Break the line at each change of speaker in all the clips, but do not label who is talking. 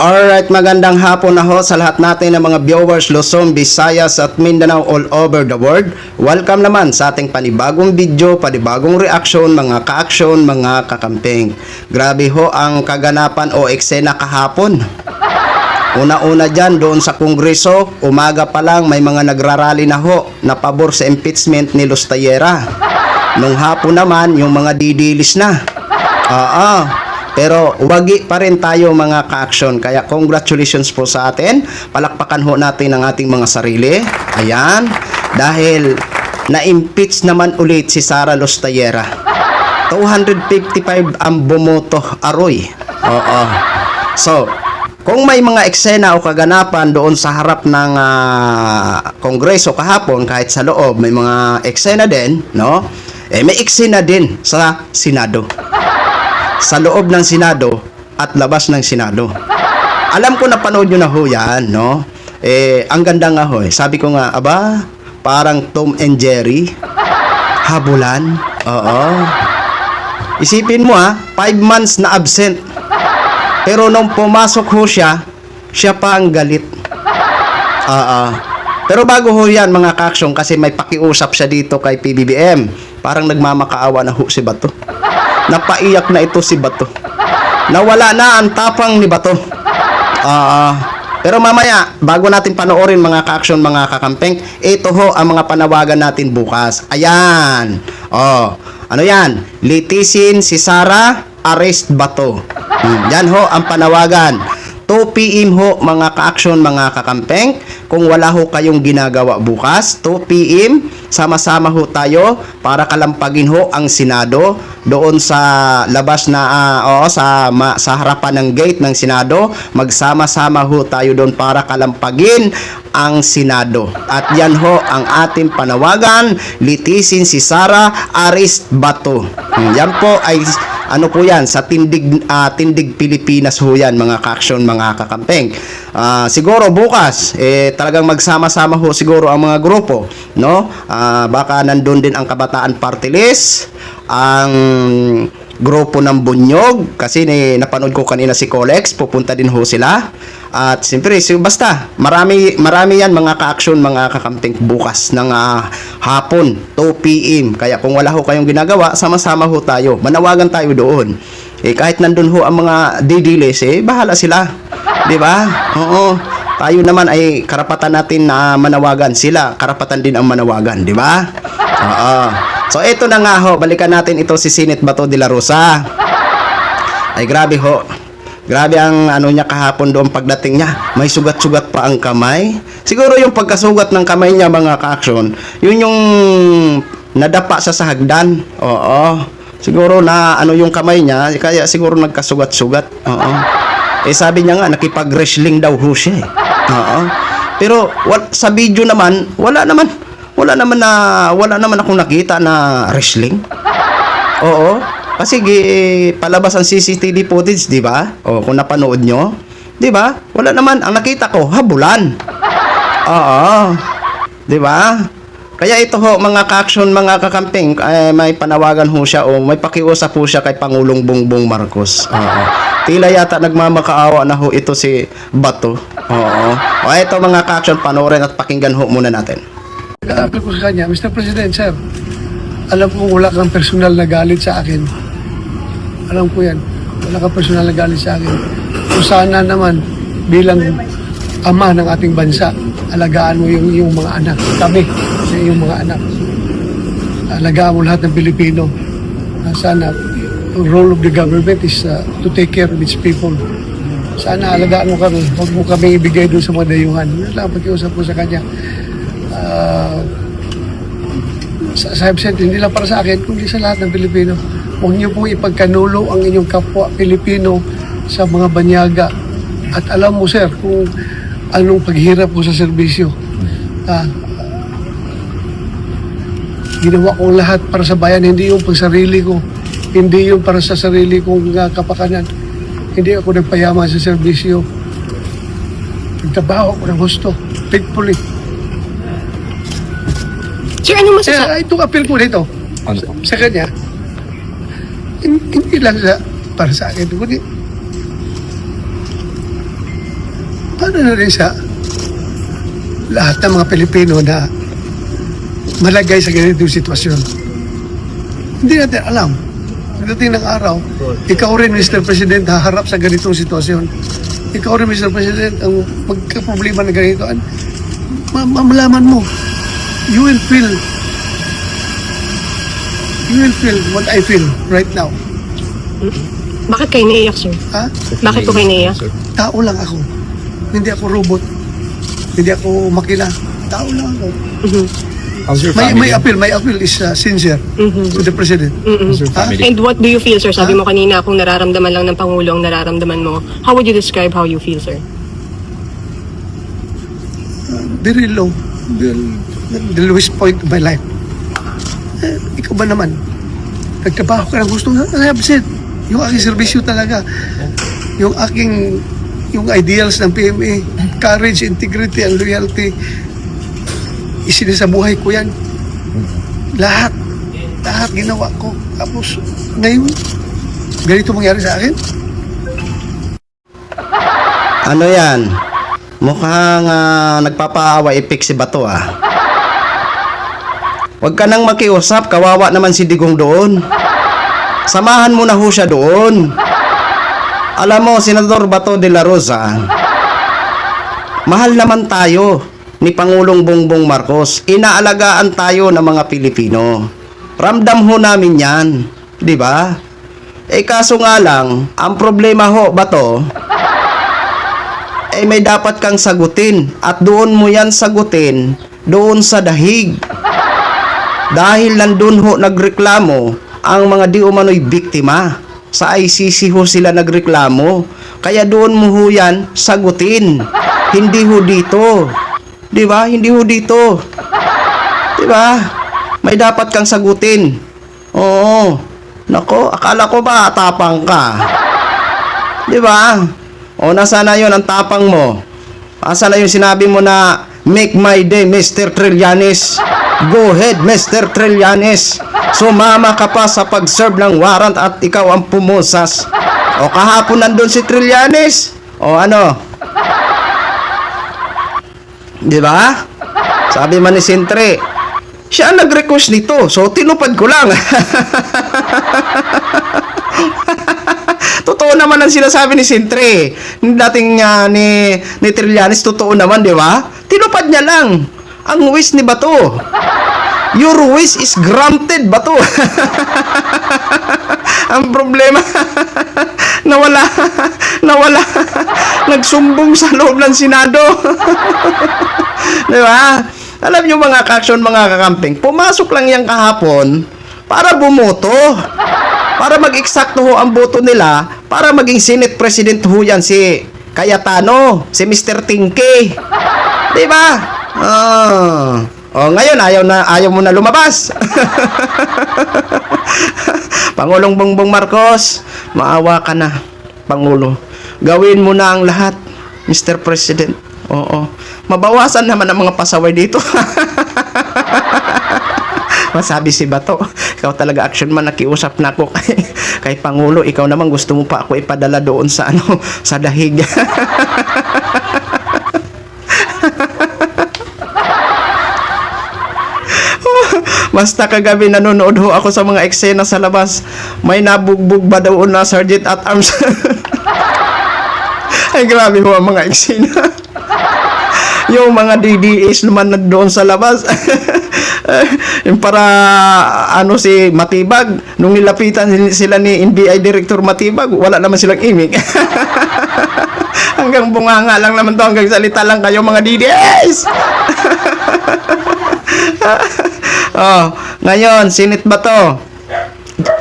Alright, magandang hapon na ho sa lahat natin ng mga viewers Luzon, Visayas at Mindanao all over the world. Welcome naman sa ating panibagong video, panibagong reaction, mga ka-action, mga kakamping. Grabe ho ang kaganapan o eksena kahapon. Una-una dyan, doon sa Kongreso, umaga pa lang may mga nagrarally na ho na pabor sa impeachment ni Lustayera. Nung hapon naman, yung mga didilis na. Pero wagi pa rin tayo mga ka-action. Kaya congratulations po sa atin. Palakpakan ho natin ang ating mga sarili. Ayan. Dahil na-impeach naman ulit si Sara Lustayera. 255 ang bumoto aroy. So, kung may mga eksena o kaganapan doon sa harap ng Kongreso kahapon, kahit sa loob may mga eksena din, no? May eksena din sa Senado. Sa loob ng Senado at labas ng Senado. Alam ko napanood nyo na ho yan, no? Ang ganda nga ho. Sabi ko nga, aba, parang Tom and Jerry. Habulan. Oo. Isipin mo 5 months na absent. Pero nung pumasok ho siya pa ang galit. Pero bago ho yan mga ka-action, kasi may pakiusap siya dito kay PBBM. Parang nagmamakaawa na ho si Bato. Napaiyak na ito si Bato. Nawala na ang tapang ni Bato. Pero mamaya, bago natin panoorin mga ka-action, mga kakampeng, ito ho ang mga panawagan natin bukas. Ayan. Ano yan? Litisin si Sara, arrest Bato. Yan ho ang panawagan. 2 PM ho mga ka-action, mga kakampeng. Kung wala ho kayong ginagawa bukas, 2 PM, sama-sama ho tayo para kalampagin ho ang Senado doon sa labas na sa harapan ng gate ng Senado. Magsama-sama ho tayo doon para kalampagin ang Senado. At yan ho ang ating panawagan, litisin si Sara, arrest Bato. Yan po ay ano po yan, sa tindig Pilipinas ho yan mga ka-action, mga kakampeng. Siguro bukas talagang magsama-sama ho siguro ang mga grupo, no? Baka nandun din ang Kabataan Party List, ang grupo ng Bunyog, kasi napanood ko kanina si Colex, pupunta din ho sila. At siyempre, basta marami yan mga ka-action, mga kakamping bukas ng hapon, 2 PM. Kaya kung wala ho kayong ginagawa, sama-sama ho tayo, manawagan tayo doon. Kahit nandun ho ang mga didilis, bahala sila, di ba? Oo. Tayo naman ay karapatan natin na manawagan, sila karapatan din ang manawagan, di ba? So ito na nga ho, balikan natin ito si Senate Bato de la Rosa. Ay grabe ho. Grabe ang ano niya kahapon doon pagdating niya. May sugat-sugat pa ang kamay. Siguro yung pagkasugat ng kamay niya mga ka-action, yun yung nadapa sa hagdan. Oo. Siguro na ano yung kamay niya, kaya siguro nagkasugat-sugat. Oo. Sabi niya nga nakipag-wrestling daw ho siya. Oo. Pero sa video naman, wala naman akong nakita na wrestling. Oo. Kasi palabas ang CCTV footage, di ba? Kung napanood nyo, di ba? Wala naman, ang nakita ko, habulan. Oo. Di ba? Kaya ito ho, mga ka-action, mga kakamping, may panawagan ho siya o may pakiusap ho siya kay Pangulong Bongbong Marcos. Tila yata nagmamakaawa na ho ito si Bato. Ito mga ka-action, panoorin at pakinggan ho muna natin.
Nag-aapil ko sa kanya, Mr. President, sir, alam ko wala kang personal na galit sa akin. Alam ko yan. Wala kang personal na galit sa akin. Kung sana naman, bilang ama ng ating bansa, alagaan mo yung mga anak. Kami, yung mga anak. Alagaan mo lahat ng Pilipino. Sana, role of the government is to take care of its people. Sana alagaan mo kami. Huwag mo kami ibigay doon sa mga dayuhan. Yun lang, pag-iusap ko sa kanya. Sa absent, hindi lang para sa akin, kundi sa lahat ng Pilipino. Huwag niyo pong ipagkanulo ang inyong kapwa Pilipino sa mga banyaga. At alam mo, sir, kung anong paghirap ko sa serbisyo. Ginawa ko lahat para sa bayan, hindi yung pagsarili ko. Hindi yung para sa sarili kong kapakanan. Hindi ako nagpayaman sa serbisyo. Nagtrabaho ako ng gusto, faithfully.
Sir, ano masasabi?
Itong appeal ko dito, sa kanya, hindi lang para sa akin, kundi paano na rin sa lahat ng mga Pilipino na malagay sa ganitong sitwasyon? Hindi natin alam. Pagdating ng araw, ikaw rin, Mr. President, haharap sa ganitong sitwasyon. Ikaw rin, Mr. President, ang magkaproblema na ganito, mamalaman mo, you will feel what I feel right now.
Bakit kayo naiyak, sir?
Ha?
Bakit po kayo naiyak?
Tao lang ako. Hindi ako robot. Hindi ako makina. Tao lang ako.
How's your
My
family?
appeal is sincere to the President.
How's your
Ha?
family?
And what do you feel, sir? Sabi mo kanina, kung nararamdaman lang ng Pangulo ang nararamdaman mo, how would you describe how you feel, sir?
Very low. The lowest point of my life. Ikaw ba naman? Nagtrabaho ka ng gusto nga. I absent. Yung aking serbisyo talaga. Yung ideals ng PMA. Courage, integrity, and loyalty. Isinasabuhay ko yan. Lahat ginawa ko. Tapos, ngayon, ganito mangyari sa akin?
Ano yan? Mukhang nagpapaawa ipik si Bato Huwag ka nang makiusap, kawawa naman si Digong doon. Samahan mo na ho siya doon. Alam mo, Senador Bato de la Rosa, mahal naman tayo ni Pangulong Bongbong Marcos. Inaalagaan tayo ng mga Pilipino. Ramdam ho namin yan. Di ba? Kaso nga lang, ang problema ho, Bato, may dapat kang sagutin. At doon mo yan sagutin, doon sa dahig. Dahil nandun ho nagreklamo ang mga di umano'y biktima. Sa ICC ho sila nagreklamo. Kaya doon mo ho yan sagutin. Hindi ho dito. Di ba? Hindi ho dito. Di ba? May dapat kang sagutin. Oo. Nako, akala ko ba tapang ka? Di ba? O, nasaan na yun ang tapang mo? Nasaan na yung sinabi mo na make my day, Mr. Trillanes? Go ahead, Mr. Trillanes. Sumama ka pa sa pag-serve ng warrant at ikaw ang pumusas. O, kahapon nandun si Trillanes. O, ano? Di ba? Sabi man ni Sintre, siya ang nag-request nito. So, tinupad ko lang. Totoo naman ang sinasabi ni Sintre. Dating ni Trillanes, totoo naman, di ba? Tinupad niya lang ang wish ni Bato. Your wish is granted, Bato. Ang problema, nawala. Nagsumbong sa loob ng Senado. Di ba? Alam nyo mga ka-action, mga kakamping, pumasok lang yan kahapon para bumoto. Para mag-eksakto ho ang boto nila, para maging Senate President ho yan si Cayetano, si Mr. Tingke. Di ba? Ngayon ayaw mo na lumabas. Pangulong Bongbong Marcos, maawa ka na, Pangulo. Gawin mo na ang lahat, Mr. President. Oo. Mabawasan naman ang mga pasaway dito. Masabi si Bato, ikaw talaga action man, nakiusap na ako kay Pangulo, ikaw naman gusto mo pa ako ipadala doon sa sa dahig. Basta kagabi nanonood ho ako sa mga eksena sa labas. May nabugbog ba daw na sergeant at arms? Ay, grabe ho ang mga eksena. Yung mga DDS naman na doon sa labas. Yung para si Matibag, nung nilapitan sila ni NBI Director Matibag, wala naman silang imig. Hanggang bunganga lang naman to, hanggang salita lang kayo mga DDS. Ngayon, Senate Bato,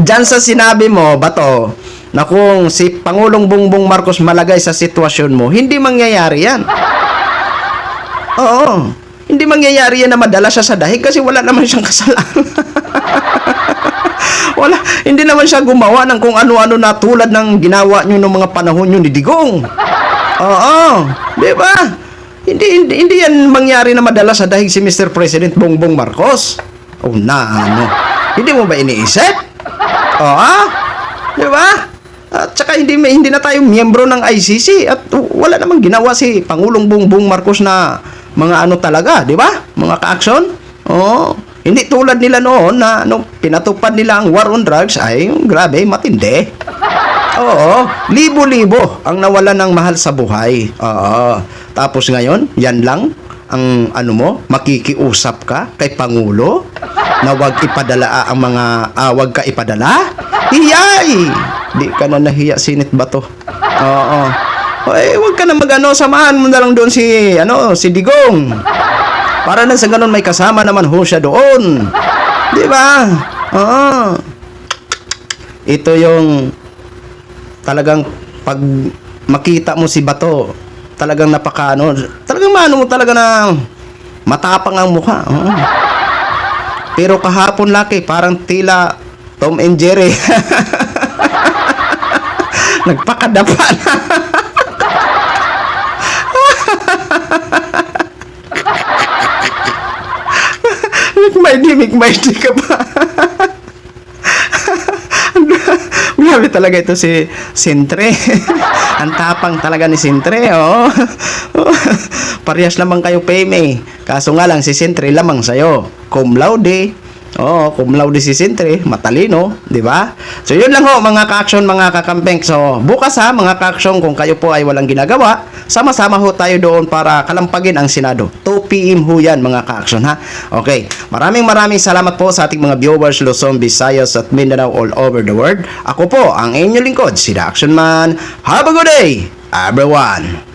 dyan sa sinabi mo, Bato, na kung si Pangulong Bongbong Marcos malagay sa sitwasyon mo, hindi mangyayari yan. Oo. Hindi mangyayari yan na madala siya sa dahig kasi wala naman siyang kasalanan. Hindi naman siya gumawa ng kung ano-ano na tulad ng ginawa nyo ng mga panahon nyo ni Digong. Oo. Di ba? Hindi yan mangyari na madala sa dahig si Mr. President Bongbong Marcos. Hindi mo ba iniisip? Oo. Di ba? At saka hindi na tayo miyembro ng ICC at wala namang ginawa si Pangulong Bongbong Marcos na mga ano talaga, di ba? Mga ka-action. Oh, hindi tulad nila noon na pinatupad nila ang war on drugs ay grabe, matindi. Oo, libo-libo ang nawala ng mahal sa buhay. Oo. Tapos ngayon, yan lang ang ano mo, makikiusap ka kay Pangulo na wag ipadala ang mga wag ka ipadala. Hiyay! Di ka na nahiya, sinit ba to? Oo. Ay, wag ka na magano, samahan mo na lang doon si Digong. Para na sa ganun may kasama naman ho siya doon. Di ba? Oo. Ito yung talagang pag makita mo si Bato, talagang talagang maano mo talaga na matapang ang mukha. Oo. Pero kahapon laki, parang tila Tom and Jerry. Nagpakadapa na. Mikmaydi ka pa. Grabe talaga ito si Sintre. Ang tapang talaga ni Sintre, oh. Parehas lamang kayo peme. Kaso nga lang si Sintre lamang sa'yo. Cum laude. Oh, cum laude si Sintre, matalino, di ba? So yun lang ho mga ka-action, mga kakampeng. So bukas ha mga ka-action, kung kayo po ay walang ginagawa, sama-sama ho tayo doon para kalampagin ang Senado. 2 PM ho yan mga ka-action ha. Okay, maraming salamat po sa ating mga viewers Luzon, Visayas at Mindanao all over the world. Ako po ang inyong lingkod, si The Action Man. Have a good day, everyone!